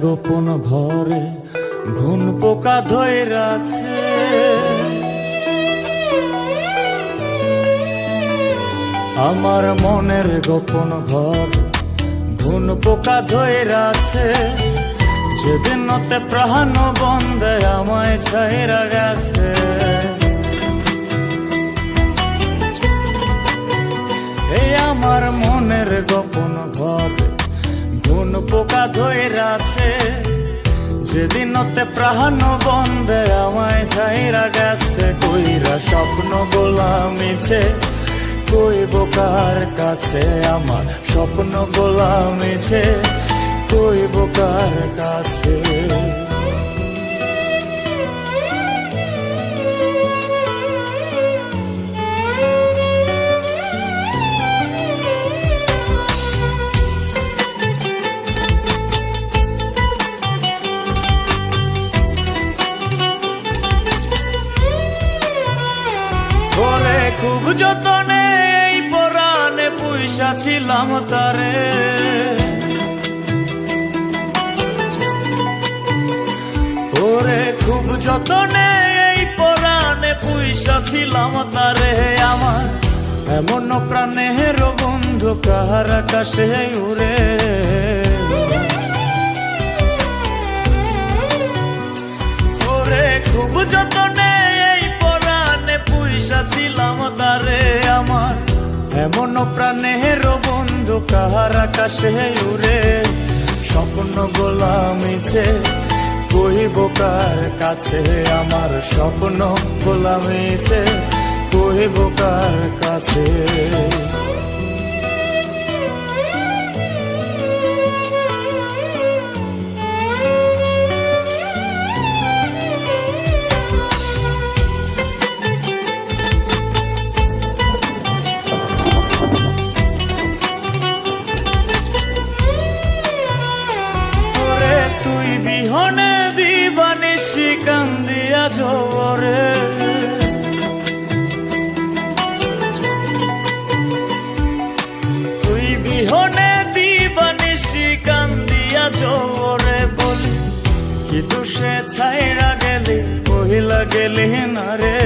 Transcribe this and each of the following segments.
গোপন ঘরে ঘুন পোকা ধইরাছে। আমার মনের গোপন ঘর ঘুন পোকা ধইরাছে। যেদিন হতে প্রাণ বন্ধে আমায় ছাইরা গেছে। এই আমার মনের গোপন ঘর ঘুন পোকা ধইরাছে। যেদিন হতে প্রাণ বন্ধে আমায় ছাইরা গেছে। কইরা স্বপ্ন গোলামিছে কইব কার কাছে, আমার স্বপ্ন গোলামিছে কইব কার কাছে। ওরে খুব যতনে এই পরাণে পুইসা ছিলাম তারে। ওরে খুব যতনে এই পরাণে পুইসা ছিলাম তারে। আমার এমন প্রাণের বন্ধু কাহার আকাশে উড়ে। ওরে খুব যতনে এই পরাণে পুইসা ছিলাম তারে। আমার এমন প্রাণের বন্ধু কাহার আকাশে উড়ে। স্বপ্ন গোলামিছে কইব কার কাছে, আমার স্বপ্ন গোলামিছে কইব কার কাছে। তুই বিহনে দিবানিশি কান্দিয়া ঝরে। তুই বিহনে দিবানিশি কান্দিয়া ঝরে। বলি কি দুষে ছাইরা গেলি কহিলা গেলি না রে।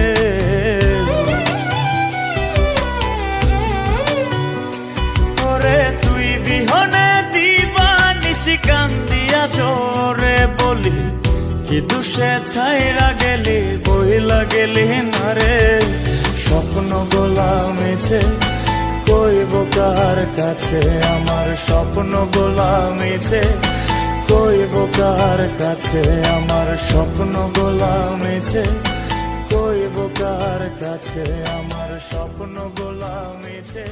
ওরে তুই বিহনে দিবানিশি কান্দিয়া ঝরে। বলি কি দুষে ছাইরা গেলি বহিলা গেলি না রে। স্বপ্ন গোলামিছে কইব কার কাছে, আমার স্বপ্ন গোলামিছে কইব কার কাছে। আমার স্বপ্ন গোলামিছে কইব কার কাছে। আমার স্বপ্ন গোলামিছে।